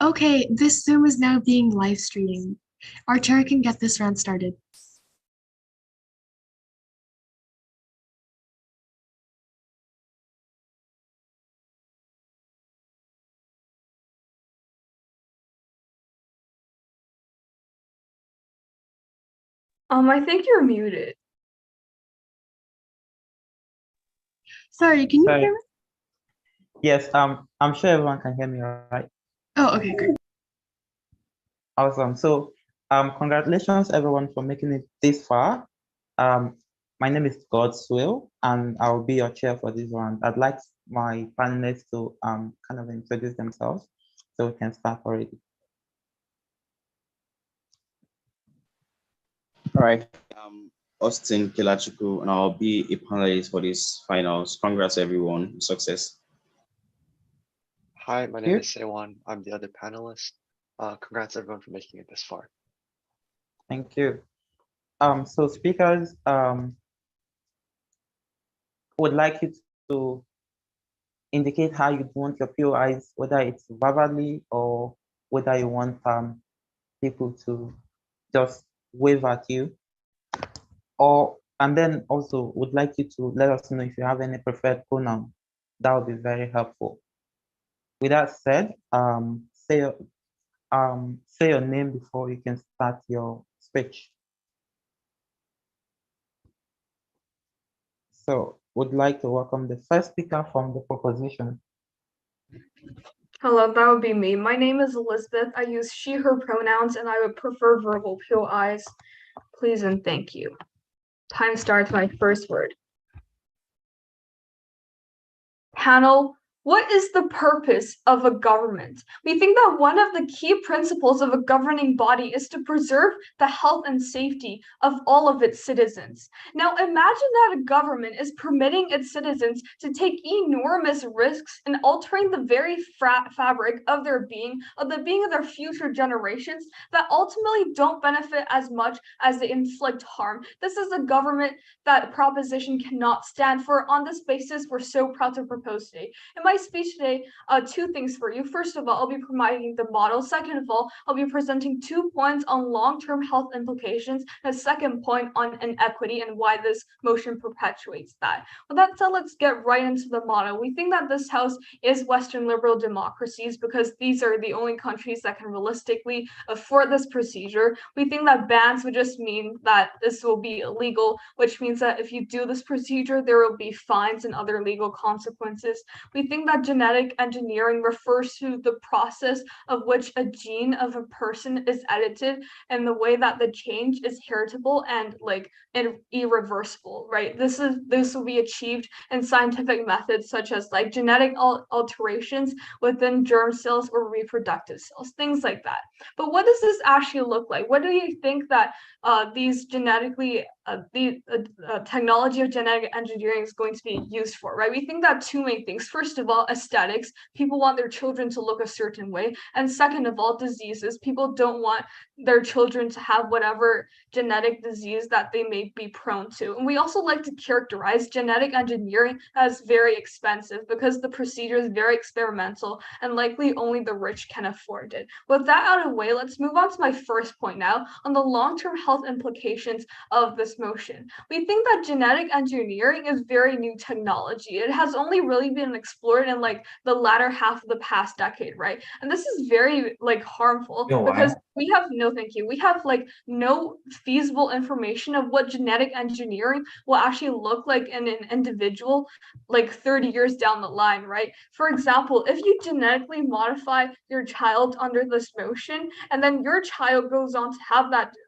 Okay, this Zoom is now being live streamed. Our chair can get this round started. I think you're muted. Sorry, can you hear Sorry. me? Yes, I'm sure everyone can hear me, right? Oh, okay, great. Awesome. So, congratulations everyone for making it this far. Um, my name is Godswill, and I'll be your chair for this one. I'd like my panelists to kind of introduce themselves so we can start already. All right. Austin Kilachuku, and I'll be a panelist for this finals. Congrats, everyone. Success. Hi, my name is Sewan. I'm the other panelist. Congrats everyone for making it this far. Thank you. So speakers, would like you to indicate how you want your POIs, whether it's verbally or whether you want people to just wave at you. And then also would like you to let us know if you have any preferred pronoun. That would be very helpful. With that said, say your name before you can start your speech. So would like to welcome the first speaker from the proposition. Hello, that would be me. My name is Elizabeth. I use she, her pronouns, and I would prefer verbal POIs. Please and thank you. Time starts my first word. Panel, what is the purpose of a government? We think that one of the key principles of a governing body is to preserve the health and safety of all of its citizens. Now, imagine that a government is permitting its citizens to take enormous risks in altering the very fabric of their being, of the being of their future generations that ultimately don't benefit as much as they inflict harm. This is a government that proposition cannot stand for. On this basis, we're so proud to propose today. In my speech today, two things for you. First of all, I'll be providing the model. Second of all, I'll be presenting 2 points on long-term health implications, and a second point on inequity and why this motion perpetuates that. With that said, let's get right into the model. We think that this House is Western liberal democracies because these are the only countries that can realistically afford this procedure. We think that bans would just mean that this will be illegal, which means that if you do this procedure, there will be fines and other legal consequences. We think that genetic engineering refers to the process of which a gene of a person is edited and the way that the change is heritable and irreversible, right? This will be achieved in scientific methods such as like genetic alterations within germ cells or reproductive cells, things like that. But what does this actually look like? What do you think that these genetically the technology of genetic engineering is going to be used for, right? We think that two main things. First of all, aesthetics. People want their children to look a certain way. And second of all, diseases. People don't want their children to have whatever genetic disease that they may be prone to. And we also like to characterize genetic engineering as very expensive because the procedure is very experimental and likely only the rich can afford it. With that out of the way, let's move on to my first point now on the long-term health implications of this motion. We think that genetic engineering is very new technology. It has only really been explored in like the latter half of the past decade, right? And this is very like harmful because we have we have like no feasible information of what genetic engineering will actually look like in an individual like 30 years down the line, right? For example, if you genetically modify your child under this motion and then your child goes on to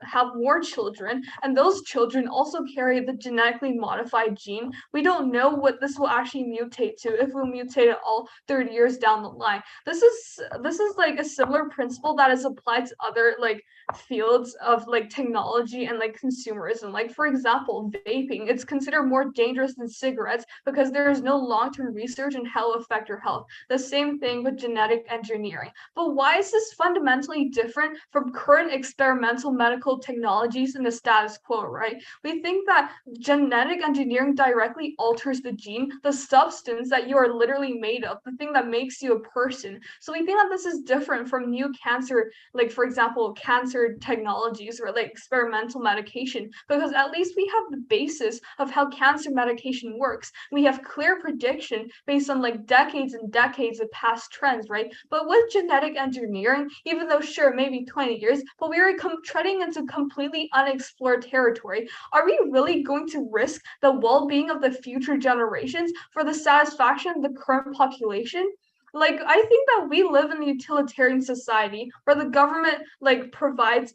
have more children and those children also carry the genetically modified gene, we don't know what this will actually mutate to, if it will mutate at all 30 years down the line. This is like a similar principle that is applied to other like fields of like technology and like consumerism. Like for example, vaping, it's considered more dangerous than cigarettes because there is no long-term research in how it will affect your health. The same thing with genetic engineering. But why is this fundamentally different from current experimental medical technologies in the status quo, right? We think that genetic engineering directly alters the gene, the substance that you are literally made of, the thing that makes you a person. So we think that this is different from new cancer, like for example, cancer technologies or like experimental medication, because at least we have the basis of how cancer medication works. We have clear prediction based on like decades and decades of past trends, right? But with genetic engineering, even though sure, maybe 20 years, but we are treading into completely unexplored territory. Are we really going to risk the well-being of the future generations for the satisfaction of the current population? Like, I think that we live in a utilitarian society where the government like provides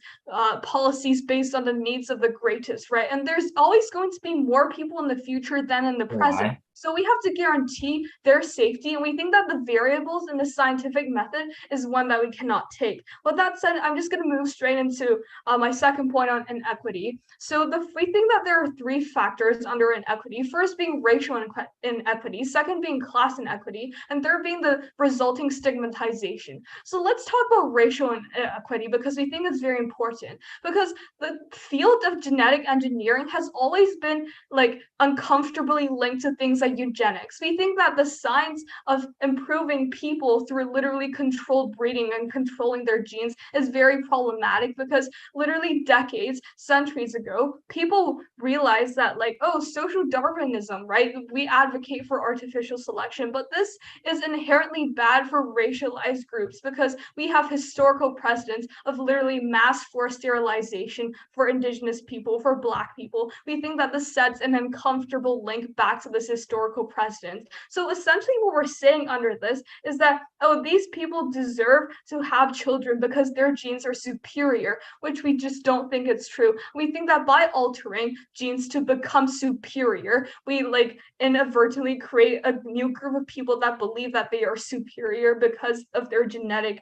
policies based on the needs of the greatest, right? And there's always going to be more people in the future than in the present. Why? So we have to guarantee their safety, and we think that the variables in the scientific method is one that we cannot take. With that said, I'm just going to move straight into my second point on inequity. So we think that there are three factors under inequity. First being racial inequity, second being class inequity, and third being the resulting stigmatization. So let's talk about racial inequity because we think it's very important. Because the field of genetic engineering has always been like uncomfortably linked to things like eugenics. We think that the science of improving people through literally controlled breeding and controlling their genes is very problematic because literally decades, centuries ago, people realized that like, oh, social Darwinism, right? We advocate for artificial selection, but this is inherently bad for racialized groups because we have historical precedents of literally mass forced sterilization for indigenous people, for Black people. We think that this sets an uncomfortable link back to this historical precedent. So essentially what we're saying under this is that, oh, these people deserve to have children because their genes are superior, which we just don't think it's true. We think that by altering genes to become superior, we like inadvertently create a new group of people that believe that they are superior because of their genetic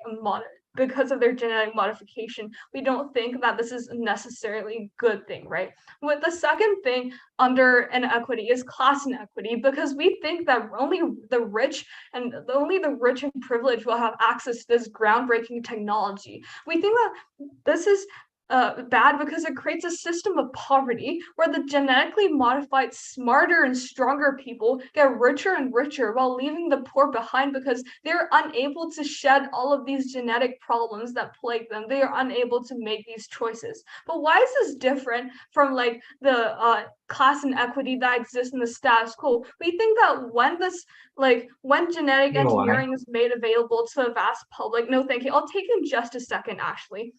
modification. We don't think that this is necessarily a good thing, right? With the second thing under inequity is class inequity, because we think that only the rich and privileged will have access to this groundbreaking technology. We think that this is bad because it creates a system of poverty where the genetically modified, smarter and stronger people get richer and richer while leaving the poor behind because they're unable to shed all of these genetic problems that plague them. They are unable to make these choices. But why is this different from like the class inequity that exists in the status quo? We think that when genetic engineering is made available to a vast public, no thank you, I'll take in just a second, Ashley.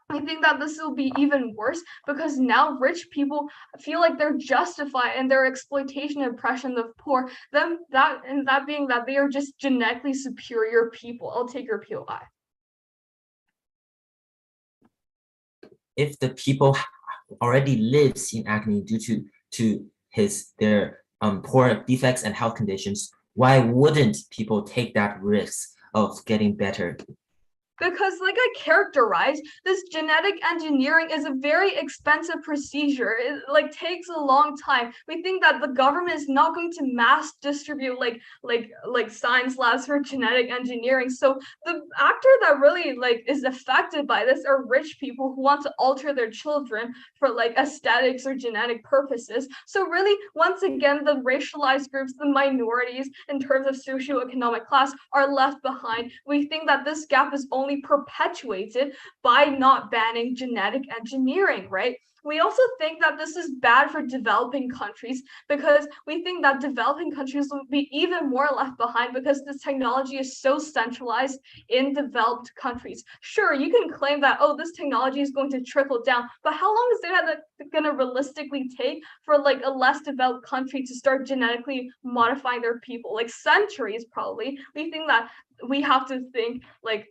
I think that this will be even worse because now rich people feel like they're justified in their exploitation and oppression of poor, that being that they are just genetically superior people. I'll take your POI. If the people already lives in agony due to their poor defects and health conditions, why wouldn't people take that risk of getting better? Because like I characterized, this genetic engineering is a very expensive procedure. It like takes a long time. We think that the government is not going to mass distribute like science labs for genetic engineering. So the actor that really like is affected by this are rich people who want to alter their children for like aesthetics or genetic purposes. So really, once again, the racialized groups, the minorities in terms of socioeconomic class are left behind. We think that this gap is only perpetuated by not banning genetic engineering, right? We also think that this is bad for developing countries because we think that developing countries will be even more left behind because this technology is so centralized in developed countries. Sure, you can claim that, oh, this technology is going to trickle down, but how long is that going to realistically take for like a less developed country to start genetically modifying their people? Like centuries, probably. We think that we have to think like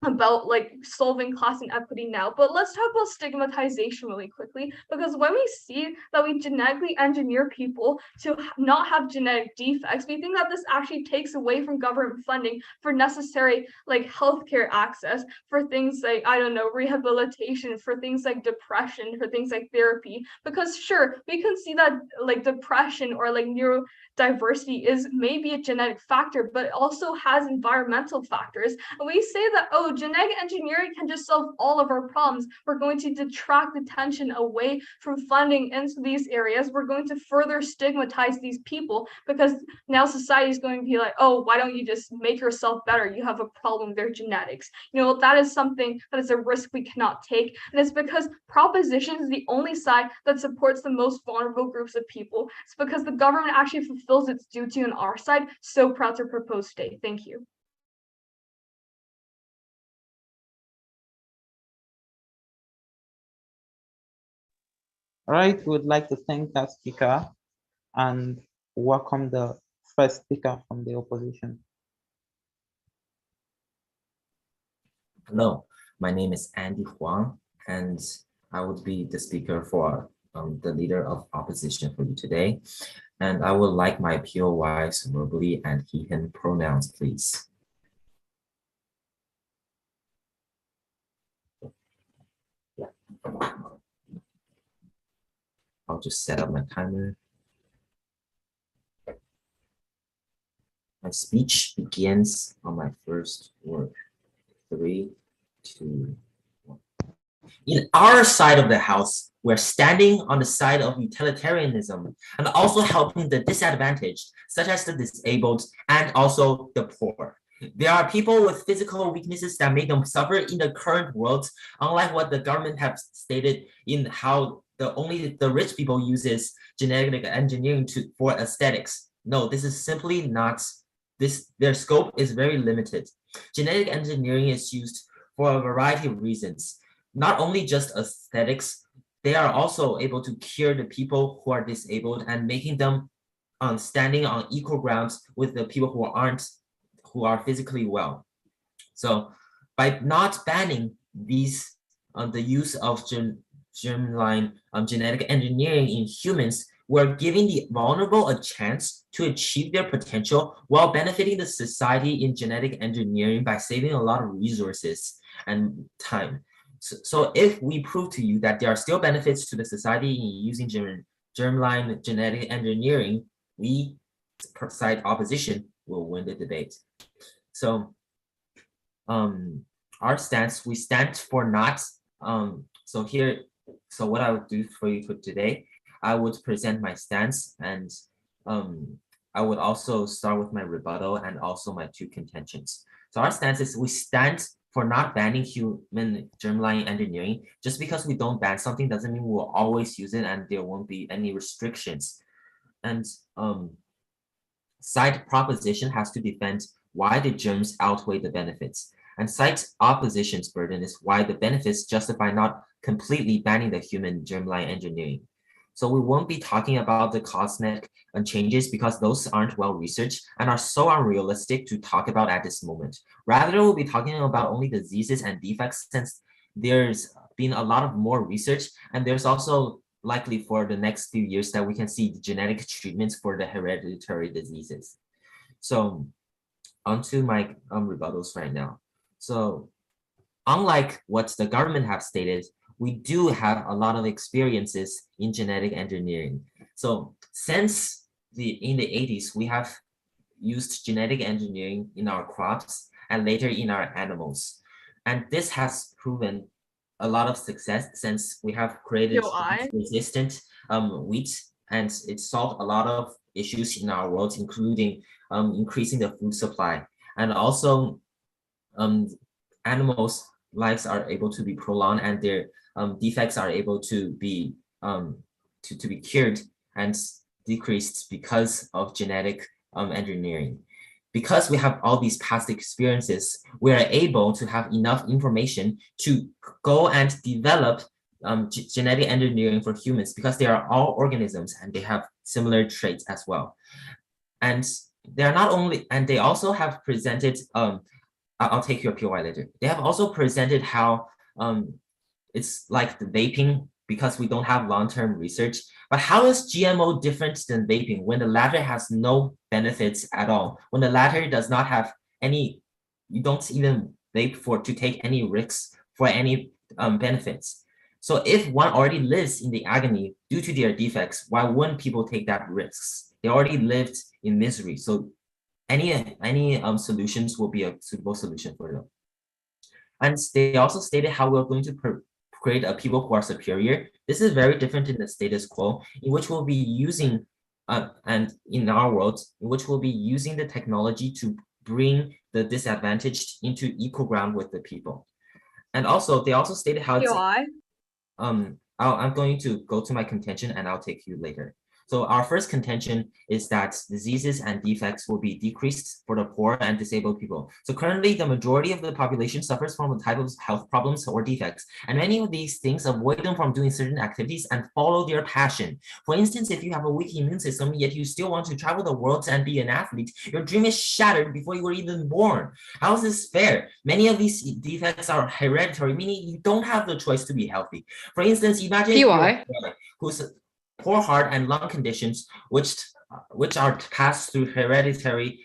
about like solving class inequity now, but let's talk about stigmatization really quickly, because when we see that we genetically engineer people to not have genetic defects, we think that this actually takes away from government funding for necessary like healthcare access for things like, I don't know, rehabilitation, for things like depression, for things like therapy, because sure, we can see that like depression or like neurodiversity is maybe a genetic factor, but it also has environmental factors. And we say that, oh, no, genetic engineering can just solve all of our problems. We're going to detract attention away from funding into these areas. We're going to further stigmatize these people because now society is going to be like, oh, why don't you just make yourself better? You have a problem with their genetics. That is something that is a risk we cannot take. And it's because proposition is the only side that supports the most vulnerable groups of people. It's because the government actually fulfills its duty on our side. So proud to propose today. Thank you. All right, we would like to thank that speaker and welcome the first speaker from the opposition. Hello, my name is Andy Huang, and I would be the speaker for the leader of opposition for you today. And I would like my POYs verbally and he, him pronouns, please. I'll just set up my timer. My speech begins on my first word. 3, 2, 1. In our side of the house, we're standing on the side of utilitarianism and also helping the disadvantaged, such as the disabled and also the poor. There are people with physical weaknesses that make them suffer in the current world, unlike what the government have stated in how only the rich people uses genetic engineering for aesthetics. No, this is simply not, their scope is very limited. Genetic engineering is used for a variety of reasons, not only just aesthetics. They are also able to cure the people who are disabled and making them standing on equal grounds with the people who are physically well. So by not banning these the use of germline genetic engineering in humans, we're giving the vulnerable a chance to achieve their potential while benefiting the society in genetic engineering by saving a lot of resources and time. So if we prove to you that there are still benefits to the society in using germline genetic engineering, we, side opposition, will win the debate. So our stance, we stand for not, so what I would do for you today, I would present my stance, and I would also start with my rebuttal and also my 2 contentions. So our stance is we stand for not banning human germline engineering. Just because we don't ban something doesn't mean we'll always use it and there won't be any restrictions. And side proposition has to defend why the germs outweigh the benefits. And side opposition's burden is why the benefits justify not completely banning the human germline engineering. So we won't be talking about the cosmetic changes because those aren't well researched and are so unrealistic to talk about at this moment. Rather, we'll be talking about only diseases and defects, since there's been a lot of more research, and there's also likely for the next few years that we can see genetic treatments for the hereditary diseases. So onto my rebuttals right now. So unlike what the government have stated, we do have a lot of experiences in genetic engineering. So since in the 80s, we have used genetic engineering in our crops and later in our animals. And this has proven a lot of success since we have created resistant wheat, and it solved a lot of issues in our world, including increasing the food supply. And also animals' lives are able to be prolonged and their defects are able to be cured and decreased because of genetic engineering. Because we have all these past experiences, we are able to have enough information to go and develop genetic engineering for humans, because they are all organisms and they have similar traits as well. And they are not only, and they also have presented, I'll take your POI later. They have also presented how it's like the vaping, because we don't have long-term research. But how is GMO different than vaping when the latter has no benefits at all? When the latter does not have any, you don't even vape to take any risks for any benefits. So if one already lives in the agony due to their defects, why wouldn't people take that risks? They already lived in misery. So any solutions will be a suitable solution for them. And they also stated how we're going to create a people who are superior. This is very different in the status quo, in which we'll be using, and in our world, in which we'll be using the technology to bring the disadvantaged into equal ground with the people. And also, they also stated how it's, POI. I'm going to go to my contention and I'll take you later. So our first contention is that diseases and defects will be decreased for the poor and disabled people. So currently, the majority of the population suffers from a type of health problems or defects, and many of these things avoid them from doing certain activities and follow their passion. For instance, if you have a weak immune system, yet you still want to travel the world and be an athlete, your dream is shattered before you were even born. How is this fair? Many of these defects are hereditary, meaning you don't have the choice to be healthy. For instance, imagine if you're a boy who's poor heart and lung conditions, which are passed through hereditarily,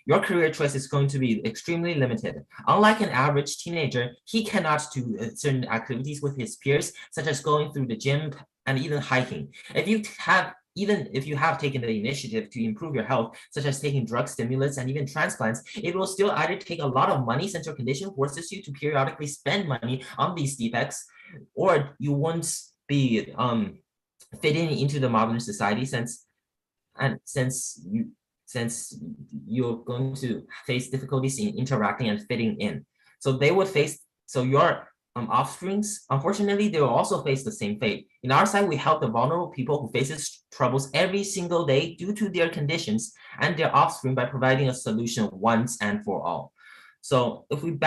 your career choice is going to be extremely limited. Unlike an average teenager, he cannot do certain activities with his peers, such as going through the gym and even hiking. Even if you have taken the initiative to improve your health, such as taking drug stimulants and even transplants, it will still either take a lot of money since your condition forces you to periodically spend money on these defects, or you won't be fitting into the modern society since you're going to face difficulties in interacting and fitting in. So your offsprings, unfortunately, they will also face the same fate. In our side, we help the vulnerable people who faces troubles every single day due to their conditions and their offspring by providing a solution once and for all. So if we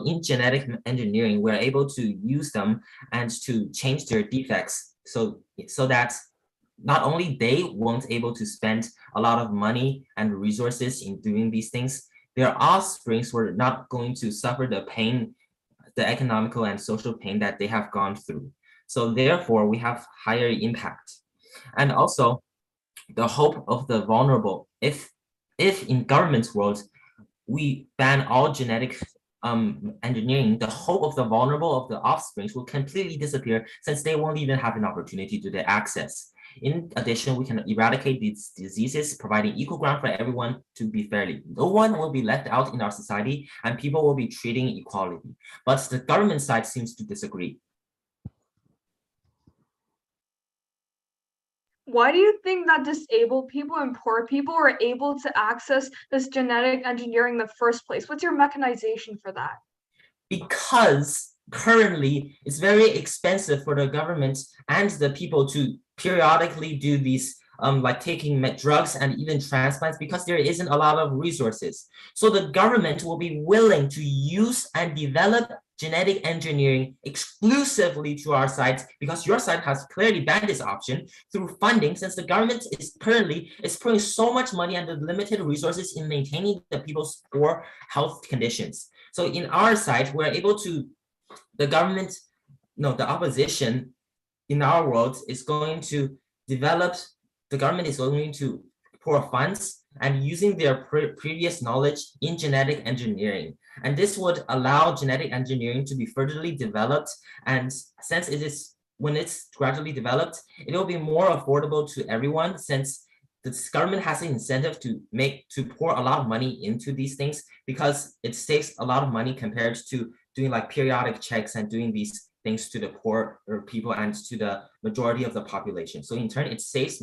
in genetic engineering, we're able to use them and to change their defects so that not only they won't able to spend a lot of money and resources in doing these things, their offsprings were not going to suffer the pain, the economical and social pain that they have gone through. So therefore, we have higher impact. And also, the hope of the vulnerable. If in government's world, we ban all genetic engineering, the hope of the vulnerable of the offsprings will completely disappear since they won't even have an opportunity to the access. In addition, we can eradicate these diseases, providing equal ground for everyone to be fairly. No one will be left out in our society and people will be treating equality. But the government side seems to disagree. Why do you think that disabled people and poor people are able to access this genetic engineering in the first place? What's your mechanization for that? Because currently it's very expensive for the government and the people to periodically do these like taking drugs and even transplants, because there isn't a lot of resources. So the government will be willing to use and develop genetic engineering exclusively to our site, because your site has clearly banned this option through funding, since the government is currently putting so much money and the limited resources in maintaining the people's poor health conditions. So in our site, we're able to, the opposition in our world is going to develop, the government is going to pour funds and using their previous knowledge in genetic engineering. And this would allow genetic engineering to be furtherly developed. And since when it's gradually developed, it will be more affordable to everyone, since the government has an incentive to pour a lot of money into these things, because it saves a lot of money compared to doing like periodic checks and doing these things to the poor people and to the majority of the population. So in turn,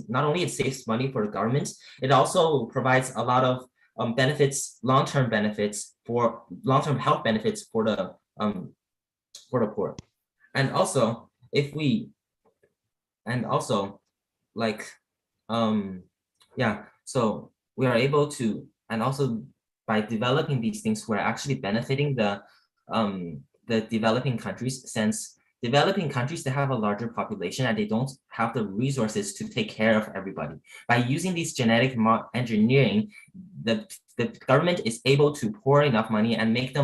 not only it saves money for the government, it also provides a lot of benefits, long-term health benefits for the poor. And also, so we are able to, and also by developing these things, we're actually benefiting the developing countries, since developing countries, they have a larger population and they don't have the resources to take care of everybody. By using these genetic engineering, the government is able to pour enough money and make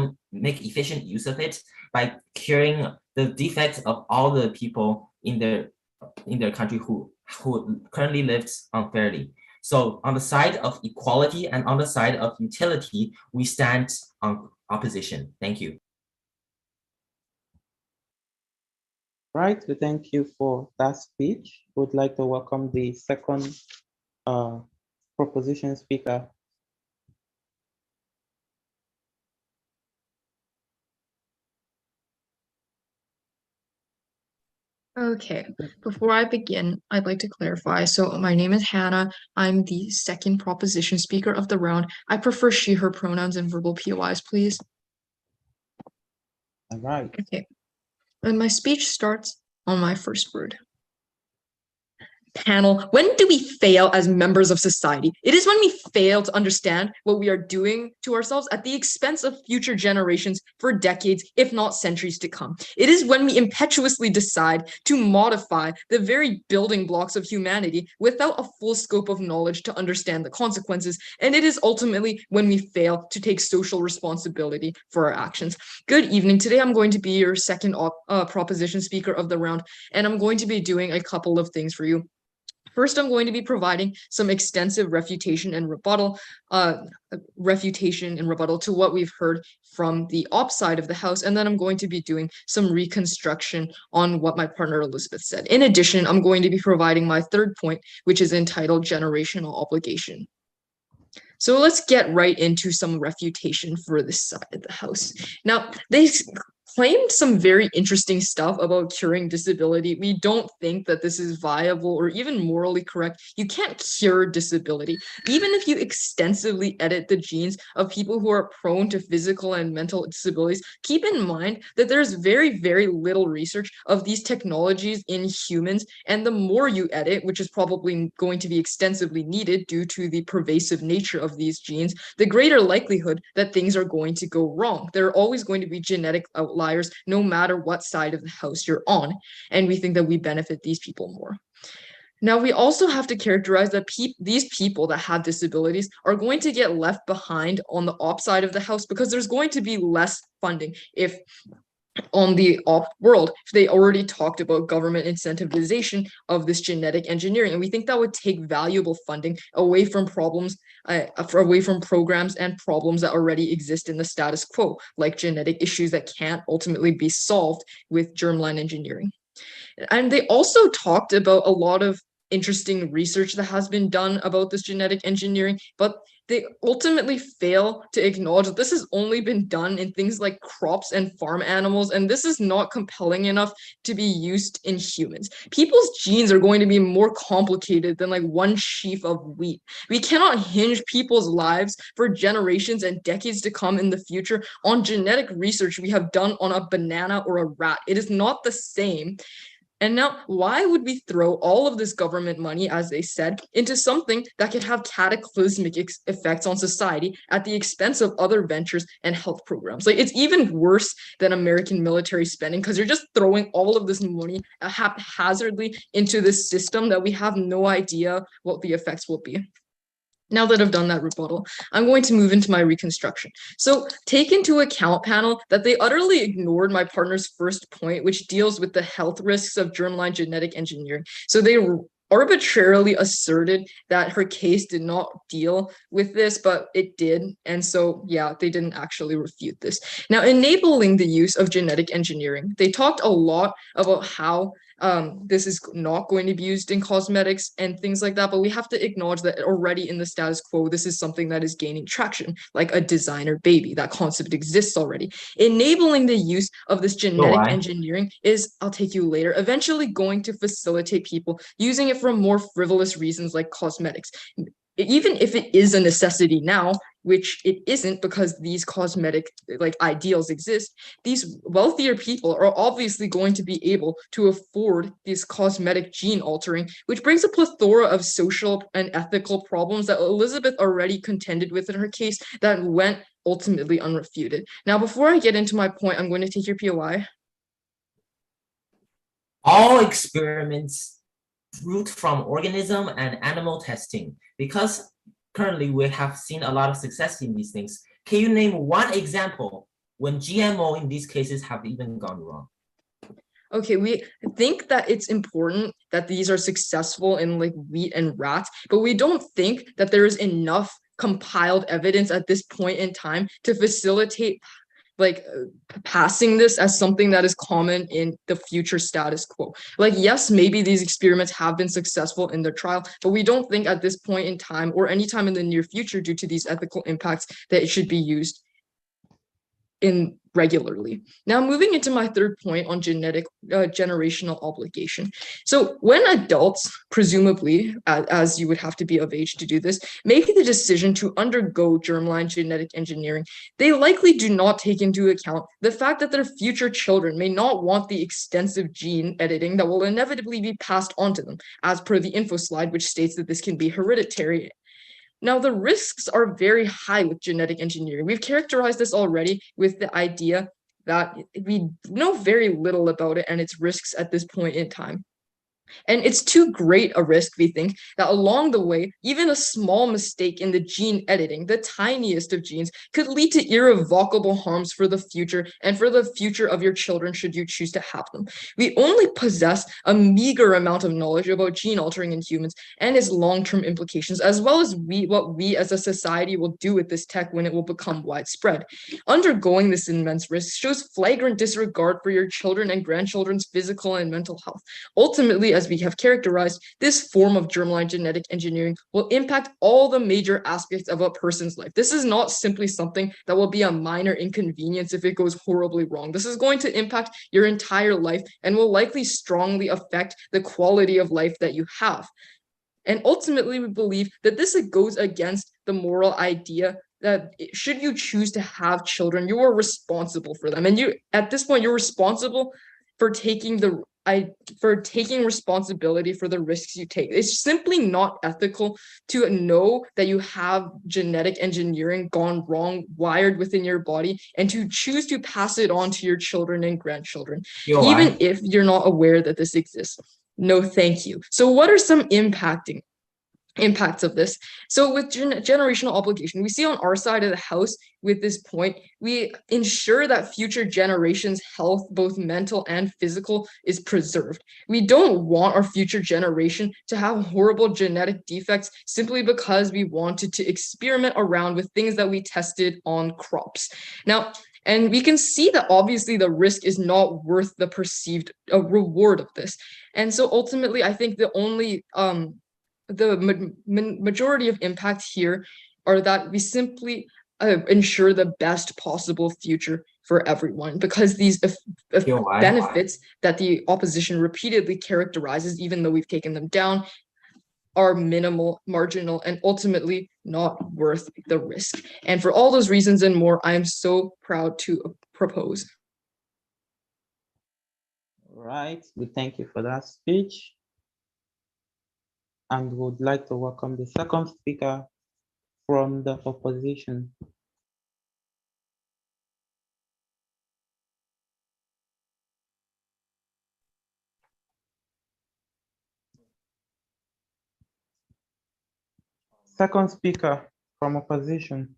efficient use of it by curing the defects of all the people in their country who currently lives unfairly. So on the side of equality and on the side of utility, we stand on opposition. Thank you. Right, we thank you for that speech. Would like to welcome the second proposition speaker. Okay, before I begin, I'd like to clarify. So my name is Hannah. I'm the second proposition speaker of the round. I prefer she, her pronouns and verbal POIs, please. All right. Okay, and my speech starts on my first word. Panel, when do we fail as members of society? It is when we fail to understand what we are doing to ourselves at the expense of future generations for decades, if not centuries to come. It is when we impetuously decide to modify the very building blocks of humanity without a full scope of knowledge to understand the consequences. And it is ultimately when we fail to take social responsibility for our actions. Good evening. Today I'm going to be your second proposition speaker of the round, and I'm going to be doing a couple of things for you. First, I'm going to be providing some extensive refutation and rebuttal to what we've heard from the op side of the house, and then I'm going to be doing some reconstruction on what my partner Elizabeth said. In addition, I'm going to be providing my third point, which is entitled generational obligation. So let's get right into some refutation for this side of the house. Now, they claimed some very interesting stuff about curing disability. We don't think that this is viable or even morally correct. You can't cure disability. Even if you extensively edit the genes of people who are prone to physical and mental disabilities, keep in mind that there's very, very little research of these technologies in humans. And the more you edit, which is probably going to be extensively needed due to the pervasive nature of these genes, the greater likelihood that things are going to go wrong. There are always going to be genetic outliers no matter what side of the house you're on, and we think that we benefit these people more. Now, we also have to characterize that these people that have disabilities are going to get left behind on the op side of the house because there's going to be less funding if on the op world, if they already talked about government incentivization of this genetic engineering. And we think that would take valuable funding away from programs and problems that already exist in the status quo, like genetic issues that can't ultimately be solved with germline engineering. And they also talked about a lot of interesting research that has been done about this genetic engineering, but they ultimately fail to acknowledge that this has only been done in things like crops and farm animals, and this is not compelling enough to be used in humans. People's genes are going to be more complicated than like one sheaf of wheat. We cannot hinge people's lives for generations and decades to come in the future on genetic research we have done on a banana or a rat. It is not the same. And now, why would we throw all of this government money, as they said, into something that could have cataclysmic effects on society at the expense of other ventures and health programs? Like, it's even worse than American military spending because you're just throwing all of this money haphazardly into this system that we have no idea what the effects will be. Now that I've done that rebuttal, I'm going to move into my reconstruction. So take into account, panel, that they utterly ignored my partner's first point, which deals with the health risks of germline genetic engineering. So they arbitrarily asserted that her case did not deal with this, but it did. And so, yeah, they didn't actually refute this. Now, enabling the use of genetic engineering, they talked a lot about how this is not going to be used in cosmetics and things like that, but we have to acknowledge that already in the status quo, this is something that is gaining traction, like a designer baby. That concept exists already. Enabling the use of this genetic engineering is, I'll take you later, eventually going to facilitate people using it for more frivolous reasons like cosmetics. Even if it is a necessity now, which it isn't because these cosmetic like ideals exist, these wealthier people are obviously going to be able to afford this cosmetic gene altering, which brings a plethora of social and ethical problems that Elizabeth already contended with in her case that went ultimately unrefuted. Now, before I get into my point, I'm going to take your POI. All experiments root from organism and animal testing. Because currently we have seen a lot of success in these things, can you name one example when GMO in these cases have even gone wrong? Okay, we think that it's important that these are successful in like wheat and rats, but we don't think that there is enough compiled evidence at this point in time to facilitate like passing this as something that is common in the future status quo. Like, yes, maybe these experiments have been successful in their trial, but we don't think at this point in time or any time in the near future due to these ethical impacts that it should be used in regularly. Now, moving into my third point on genetic generational obligation. So when adults, presumably, as you would have to be of age to do this, make the decision to undergo germline genetic engineering, they likely do not take into account the fact that their future children may not want the extensive gene editing that will inevitably be passed on to them, as per the info slide, which states that this can be hereditary. Now, the risks are very high with genetic engineering. We've characterized this already with the idea that we know very little about it and its risks at this point in time. And it's too great a risk, we think, that along the way, even a small mistake in the gene editing, the tiniest of genes, could lead to irrevocable harms for the future and for the future of your children should you choose to have them. We only possess a meager amount of knowledge about gene altering in humans and its long-term implications, as well as what we as a society will do with this tech when it will become widespread. Undergoing this immense risk shows flagrant disregard for your children and grandchildren's physical and mental health. Ultimately, as we have characterized, this form of germline genetic engineering will impact all the major aspects of a person's life. This is not simply something that will be a minor inconvenience if it goes horribly wrong. This is going to impact your entire life and will likely strongly affect the quality of life that you have. And ultimately, we believe that this goes against the moral idea that should you choose to have children, you are responsible for them. And you, at this point, you're responsible for taking responsibility for the risks you take. It's simply not ethical to know that you have genetic engineering gone wrong, wired within your body, and to choose to pass it on to your children and grandchildren, even if you're not aware that this exists. No, thank you. So what are some impacts of this? So with generational obligation, we see on our side of the house with this point, we ensure that future generations' health, both mental and physical, is preserved. We don't want our future generation to have horrible genetic defects simply because we wanted to experiment around with things that we tested on crops. Now, and we can see that obviously the risk is not worth the perceived reward of this. And so ultimately, I think the only majority of impact here are that we simply ensure the best possible future for everyone, because these benefits that the opposition repeatedly characterizes, even though we've taken them down, are minimal, marginal, and ultimately not worth the risk. And for all those reasons and more, I am so proud to propose. All right, we thank you for that speech. And would like to welcome the second speaker from the opposition. Second speaker from opposition.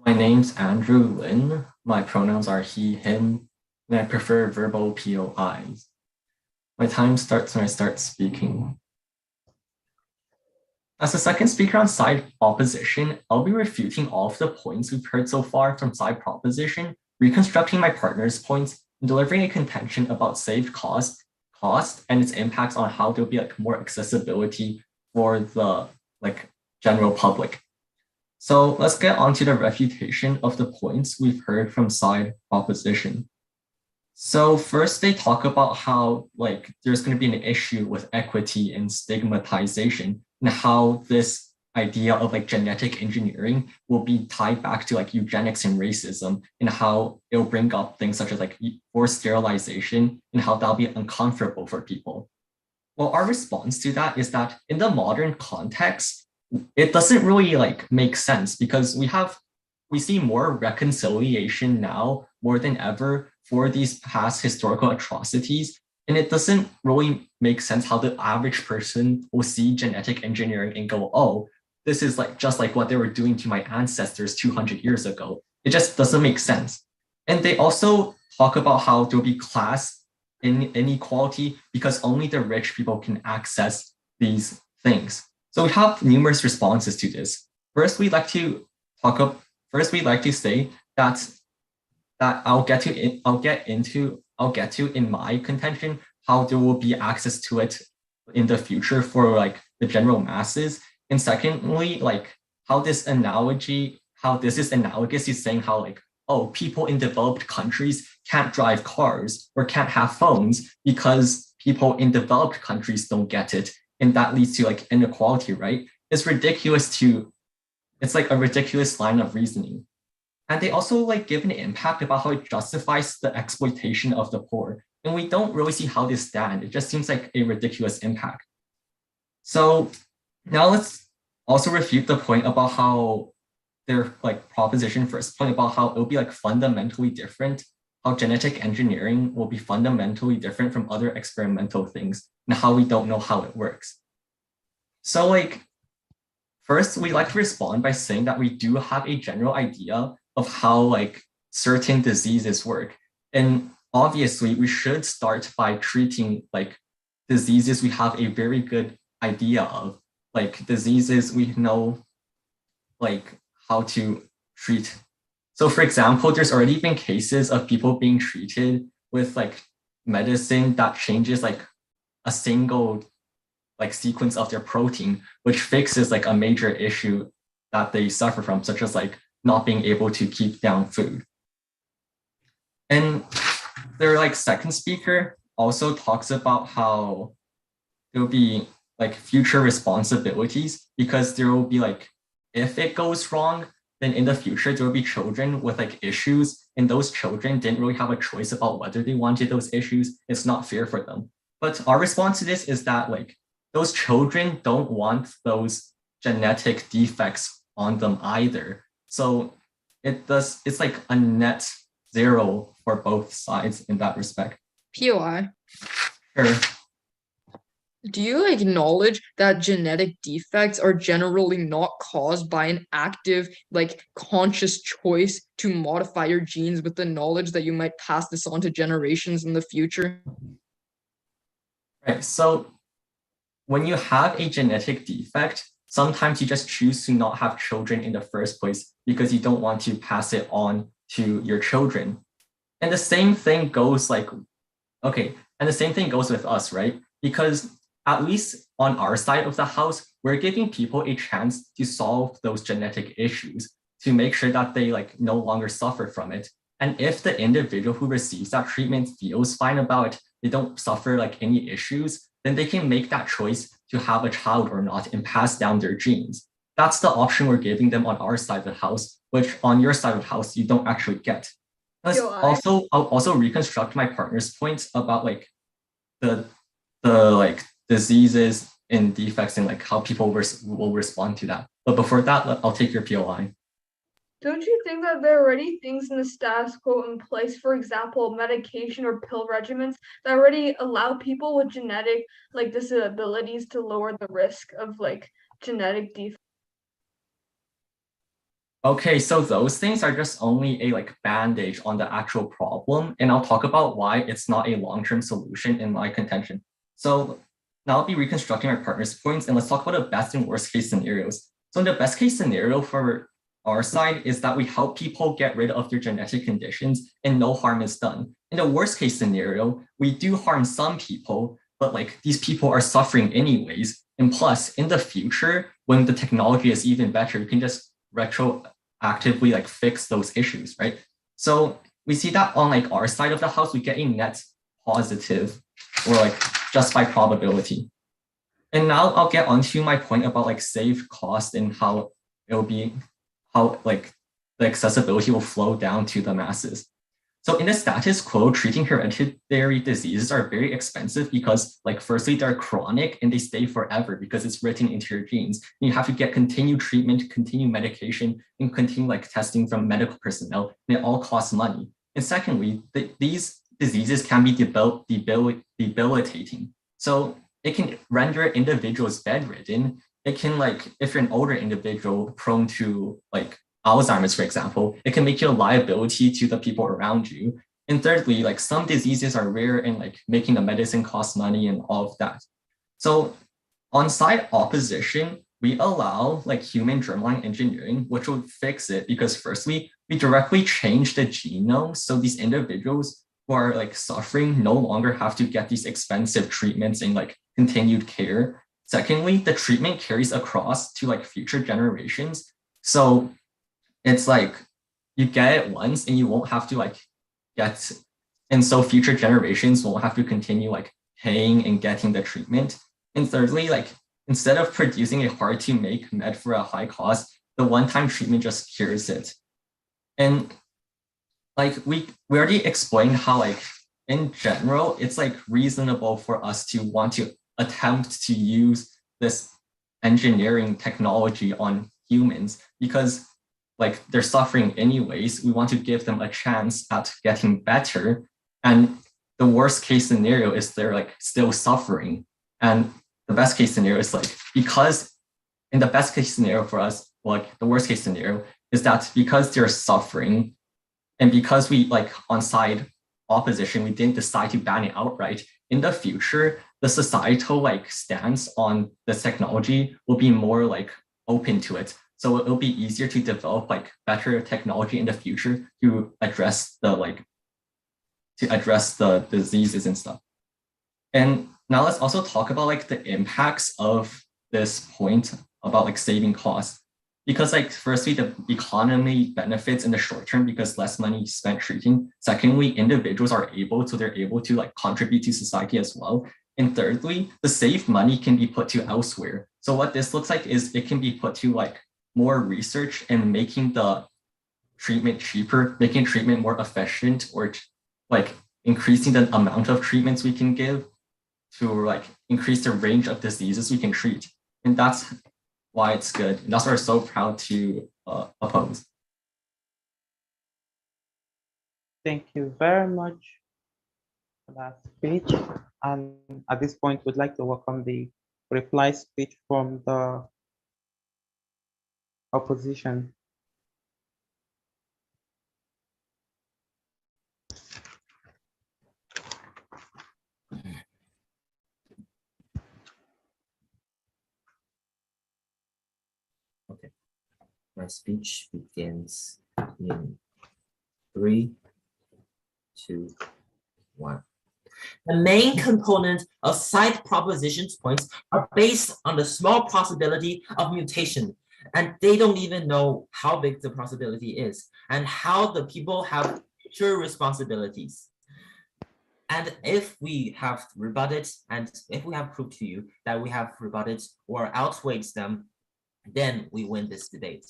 My name's Andrew Lin. My pronouns are he, him, and I prefer verbal POIs. My time starts when I start speaking. As the second speaker on side opposition, I'll be refuting all of the points we've heard so far from side proposition, reconstructing my partner's points, and delivering a contention about saved cost and its impacts on how there'll be more accessibility for the general public. So let's get on to the refutation of the points we've heard from side opposition. So first they talk about how there's going to be an issue with equity and stigmatization, and how this idea of genetic engineering will be tied back to eugenics and racism, and how it'll bring up things such as forced sterilization and how that'll be uncomfortable for people. Well, our response to that is that in the modern context, it doesn't really make sense, because we see more reconciliation now more than ever for these past historical atrocities. And it doesn't really make sense how the average person will see genetic engineering and go, oh, this is just like what they were doing to my ancestors 200 years ago. It just doesn't make sense. And they also talk about how there'll be class inequality because only the rich people can access these things. So we have numerous responses to this. First, we'd like to say that I'll get to in my contention how there will be access to it in the future for the general masses. And secondly, how how this is analogous to saying how like, oh, people in developed countries can't drive cars or can't have phones because people in developed countries don't get it. And that leads to like inequality, right? It's like a ridiculous line of reasoning. And they also like give an impact about how it justifies the exploitation of the poor. And we don't really see how they stand. It just seems like a ridiculous impact. So now let's also refute the point about how their like proposition first point about how it will be like fundamentally different, how genetic engineering will be fundamentally different from other experimental things and how we don't know how it works. So like, first, we like to respond by saying that we do have a general idea of how like certain diseases work. And obviously we should start by treating like diseases we have a very good idea of, like diseases we know like how to treat. So for example, there's already been cases of people being treated with like medicine that changes like a single like sequence of their protein, which fixes like a major issue that they suffer from, such as like not being able to keep down food. And their like second speaker also talks about how there'll be like future responsibilities because there will be like, if it goes wrong, then in the future there will be children with like issues, and those children didn't really have a choice about whether they wanted those issues. It's not fair for them. But our response to this is that like those children don't want those genetic defects on them either. So it's like a net zero for both sides in that respect. POI. Sure. Do you acknowledge that genetic defects are generally not caused by an active, like conscious choice to modify your genes with the knowledge that you might pass this on to generations in the future? Right. So when you have a genetic defect, sometimes you just choose to not have children in the first place because you don't want to pass it on to your children. And the same thing goes with us, right? Because at least on our side of the house, we're giving people a chance to solve those genetic issues to make sure that they like no longer suffer from it. And if the individual who receives that treatment feels fine about it, they don't suffer like any issues, then they can make that choice to have a child or not and pass down their genes. That's the option we're giving them on our side of the house, which on your side of the house, you don't actually get. I'll also reconstruct my partner's points about like the like diseases and defects and like how people will respond to that. But before that, I'll take your POI. Don't you think that there are already things in the status quo in place, for example, medication or pill regimens that already allow people with genetic like disabilities to lower the risk of like genetic defects? Okay, so those things are just only a like bandage on the actual problem, and I'll talk about why it's not a long-term solution in my contention. So now I'll be reconstructing our partner's points, and let's talk about the best and worst case scenarios. So in the best case scenario for our side is that we help people get rid of their genetic conditions and no harm is done. In the worst case scenario, we do harm some people, but like these people are suffering anyways. And plus, in the future, when the technology is even better, you can just retroactively like fix those issues, right? So we see that on like our side of the house, we get a net positive or like just by probability. And now I'll get onto my point about like save cost and how like the accessibility will flow down to the masses. So in the status quo, treating hereditary diseases are very expensive because like firstly, they're chronic and they stay forever because it's written into your genes. You have to get continued treatment, continued medication, and continue like testing from medical personnel, and it all costs money. And secondly, these diseases can be debilitating. So it can render individuals bedridden. It can like, if you're an older individual prone to like Alzheimer's, for example, it can make you a liability to the people around you. And thirdly, like some diseases are rare and like making the medicine cost money and all of that. So on side opposition, we allow like human germline engineering, which will fix it because firstly, we directly change the genome. So these individuals who are like suffering no longer have to get these expensive treatments and like continued care. Secondly, the treatment carries across to like future generations. So it's like you get it once and you won't have to like get, and so future generations won't have to continue like paying and getting the treatment. And thirdly, like instead of producing a hard to make med for a high cost, the one-time treatment just cures it. And like we already explained how like in general, it's like reasonable for us to want to attempt to use this engineering technology on humans because like they're suffering anyways. We want to give them a chance at getting better. And the worst case scenario is they're like still suffering. And the best case scenario is like, because in the best case scenario for us, like the worst case scenario is that because they're suffering and because we like on side opposition, we didn't decide to ban it outright, in the future, the societal like stance on this technology will be more like open to it. So it'll be easier to develop like better technology in the future to address the diseases and stuff. And now let's also talk about like the impacts of this point about like saving costs. Because like firstly, the economy benefits in the short term because less money is spent treating. Secondly, individuals are able to like contribute to society as well. And thirdly, the saved money can be put to elsewhere. So what this looks like is it can be put to like more research and making the treatment cheaper, making treatment more efficient, or like increasing the amount of treatments we can give to like increase the range of diseases we can treat. And that's why it's good. And that's why we're so proud to oppose. Thank you very much for that speech. And at this point, we'd like to welcome the reply speech from the opposition. Okay, my speech begins in 3, 2, 1. The main component of side propositions points are based on the small possibility of mutation, and they don't even know how big the possibility is and how the people have future responsibilities. And if we have rebutted, and if we have proved to you that we have rebutted or outweighed them, then we win this debate.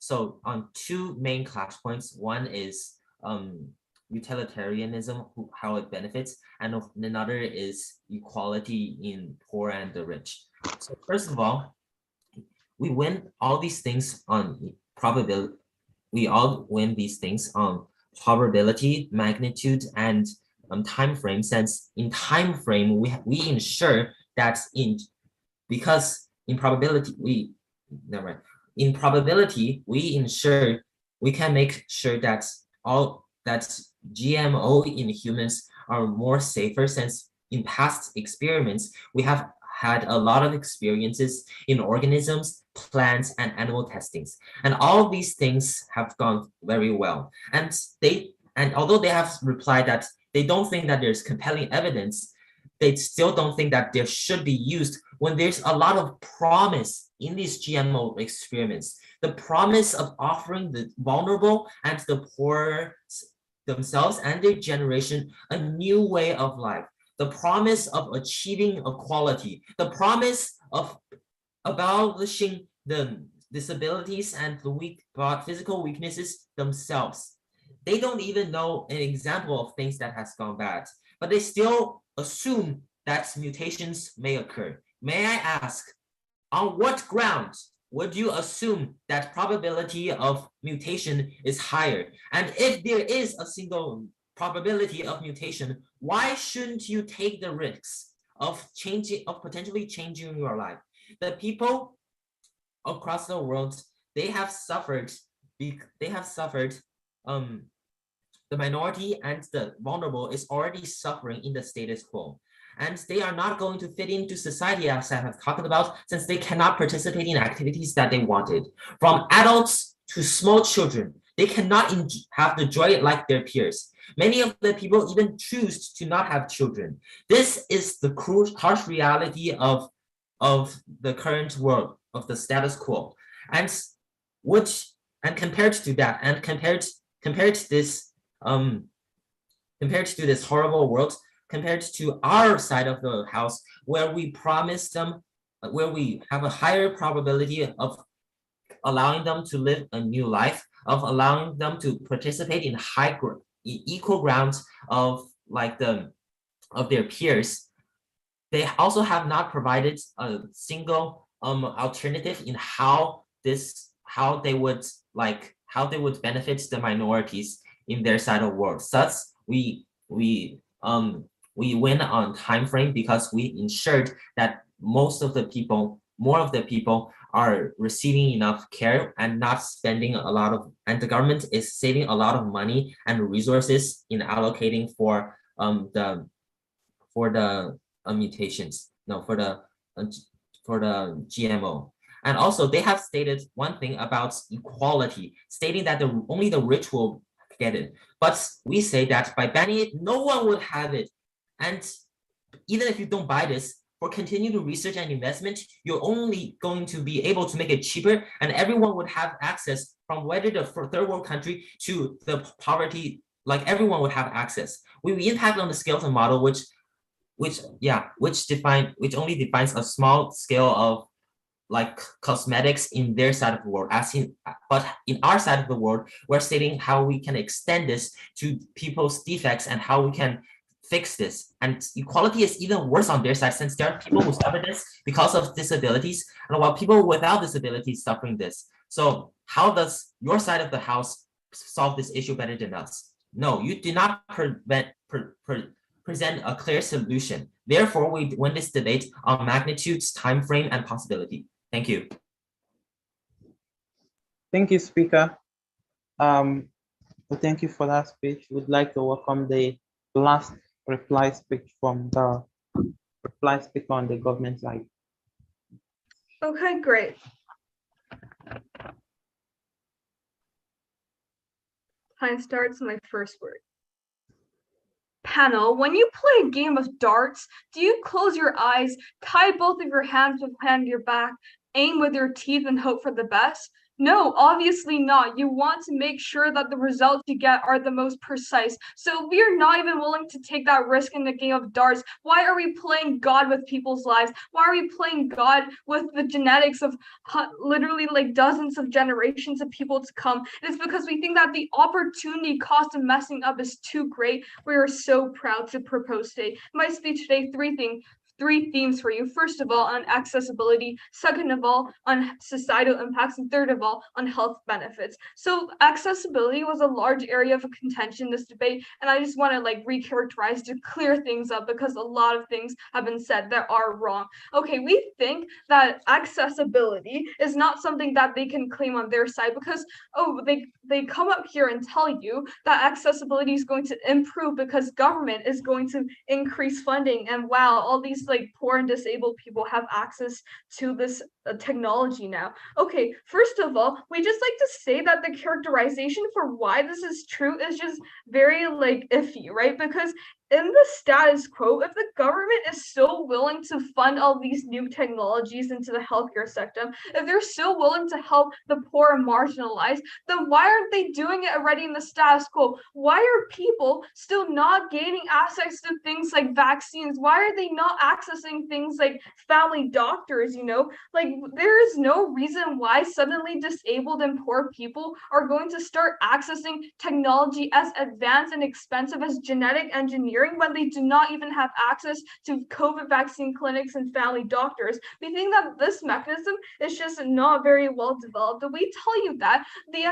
So on 2 main clash points, one is utilitarianism, how it benefits, and another is equality in poor and the rich. So first of all, we win all these things on probability. We all win these things on probability, magnitude, and time frame. Since in time frame we ensure that because in probability we ensure we can make sure that GMO in humans are more safer, since in past experiments we have had a lot of experiences in organisms, plants, and animal testings, and all of these things have gone very well. And although they have replied that they don't think that there's compelling evidence, they still don't think that there should be used when there's a lot of promise in these GMO experiments. The promise of offering the vulnerable and the poor themselves and their generation a new way of life. The promise of achieving equality. The promise of abolishing the disabilities and the physical weaknesses themselves. They don't even know an example of things that has gone bad, but they still assume that mutations may occur. May I ask, on what grounds would you assume that probability of mutation is higher? And if there is a single probability of mutation, why shouldn't you take the risks of potentially changing your life? The people across the world, they have suffered. The minority and the vulnerable is already suffering in the status quo. And they are not going to fit into society, as I have talked about, since they cannot participate in activities that they wanted. From adults to small children, they cannot have the joy like their peers. Many of the people even choose to not have children. This is the harsh reality of the current world, of the status quo. And And compared to that, and compared to this horrible world, compared to our side of the house, where we promise them, where we have a higher probability of allowing them to live a new life, of allowing them to participate in equal grounds of of their peers. They also have not provided a single alternative in how they would benefit the minorities in their side of the world. Thus, we win on time frame because we ensured that more of the people are receiving enough care and not spending a lot of, and the government is saving a lot of money and resources in allocating for the mutations, no, for the GMO. And also they have stated one thing about equality, stating that only the rich will get it. But we say that by banning it, no one would have it. And even if you don't buy this, for continued research and investment, you're only going to be able to make it cheaper, and everyone would have access, from whether the third world country to the poverty, like everyone would have access. We impact on the Skeleton model, which only defines a small scale of like cosmetics in their side of the world. But in our side of the world, we're stating how we can extend this to people's defects and how we can fix this. And equality is even worse on their side, since there are people who suffer this because of disabilities, and while people without disabilities suffering this. So how does your side of the house solve this issue better than us? No, you do not present a clear solution. Therefore, we win this debate on magnitudes, time frame, and possibility. Thank you. Thank you, Speaker. Thank you for that speech. We'd like to welcome the last reply speech from the reply speaker on the government side. Okay, great. Time starts my first word. Panel, when you play a game of darts, do you close your eyes, tie both of your hands behind your back, aim with your teeth and hope for the best? No, obviously not. You want to make sure that the results you get are the most precise. So we are not even willing to take that risk in the game of darts. Why are we playing God with people's lives? Why are we playing God with the genetics of literally like dozens of generations of people to come? It is because we think that the opportunity cost of messing up is too great. We are so proud to propose today. In my speech today, three themes for you. First of all, on accessibility. Second of all, on societal impacts. And third of all, on health benefits. So accessibility was a large area of contention in this debate. And I just want to like recharacterize to clear things up, because a lot of things have been said that are wrong. Okay, we think that accessibility is not something that they can claim on their side, because they come up here and tell you that accessibility is going to improve because government is going to increase funding, and wow, all these like poor and disabled people have access to this technology now. Okay, first of all, we just like to say that the characterization for why this is true is just very like iffy, right? Because in the status quo, if the government is so willing to fund all these new technologies into the healthcare sector, if they're so willing to help the poor and marginalized, then why aren't they doing it already in the status quo? Why are people still not gaining access to things like vaccines? Why are they not accessing things like family doctors, you know? Like, there is no reason why suddenly disabled and poor people are going to start accessing technology as advanced and expensive as genetic engineering when they do not even have access to COVID vaccine clinics and family doctors. We think that this mechanism is just not very well developed. And we tell you that the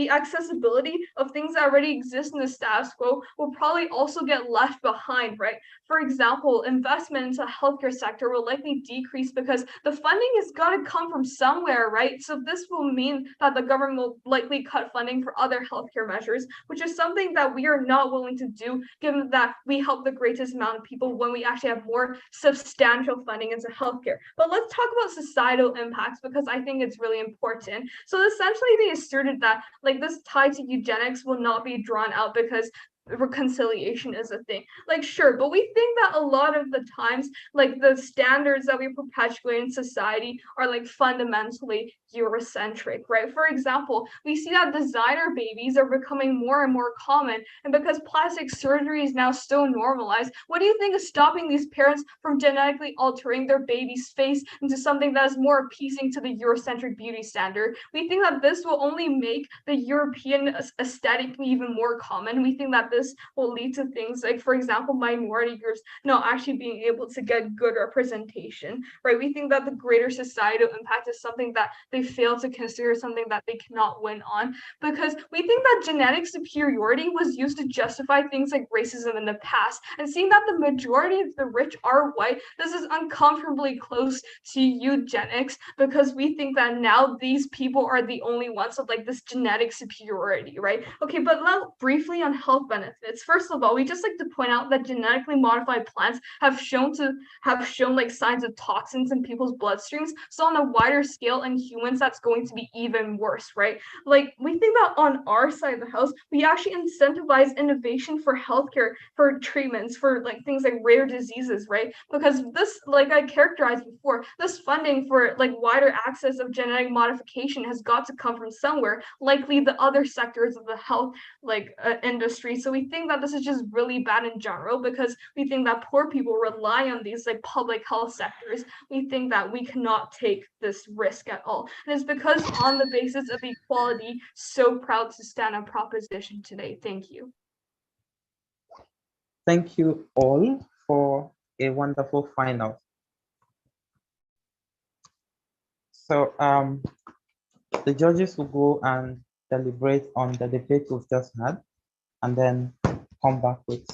accessibility of things that already exist in the status quo will probably also get left behind, right? For example, investment into the healthcare sector will likely decrease because the funding has got to come from somewhere, right? So this will mean that the government will likely cut funding for other healthcare measures, which is something that we are not willing to do, given that we help the greatest amount of people when we actually have more substantial funding into healthcare. But let's talk about societal impacts, because I think it's really important. So essentially they asserted that like this tie to eugenics will not be drawn out because reconciliation is a thing. Like, sure, but we think that a lot of the times, like the standards that we perpetuate in society are like fundamentally Eurocentric, right? For example, we see that designer babies are becoming more and more common, and because plastic surgery is now so normalized, what do you think is stopping these parents from genetically altering their baby's face into something that is more appeasing to the Eurocentric beauty standard? We think that this will only make the European aesthetic even more common. We think that this will lead to things like, for example, minority groups not actually being able to get good representation, right? We think that the greater societal impact is something that they fail to consider, something that they cannot win on, because we think that genetic superiority was used to justify things like racism in the past. And seeing that the majority of the rich are white, this is uncomfortably close to eugenics, because we think that now these people are the only ones with like this genetic superiority, right? Okay, but briefly on health benefits. First of all, we just like to point out that genetically modified plants have shown like signs of toxins in people's bloodstreams. So on a wider scale in humans, that's going to be even worse, right? Like, we think that on our side of the house, we actually incentivize innovation for healthcare, for treatments, for like things like rare diseases, right? Because this, like I characterized before, this funding for like wider access of genetic modification has got to come from somewhere, likely the other sectors of the health industry. So we think that this is just really bad in general, because we think that poor people rely on these like public health sectors. We think that we cannot take this risk at all. And it's because on the basis of equality, so proud to stand on proposition today. Thank you. Thank you all for a wonderful final. So the judges will go and deliberate on the debate we've just had, and then come back with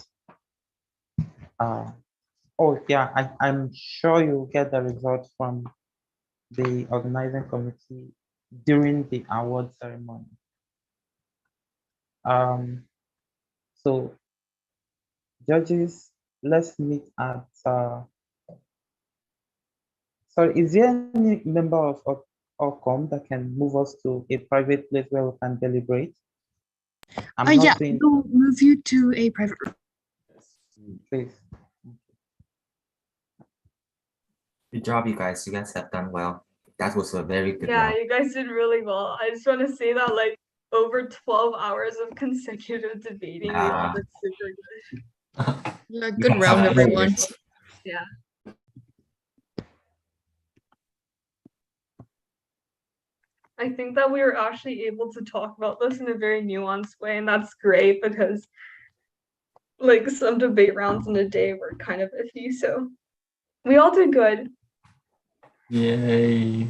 oh yeah, I'm sure you'll get the results from the organizing committee during the award ceremony. So judges, let's meet at sorry, is there any member of OCOM that can move us to a private place where we can deliberate? Yeah, we'll move you to a private room. Please. Good job, you guys. You guys have done well. That was a very good Yeah, round. you guys did really well. I just want to say that like over 12 hours of consecutive debating, you all did super good. Yeah, good round, everyone. Yeah. I think that we were actually able to talk about this in a very nuanced way, and that's great, because like some debate rounds in a day were kind of iffy, so we all did good. Yay.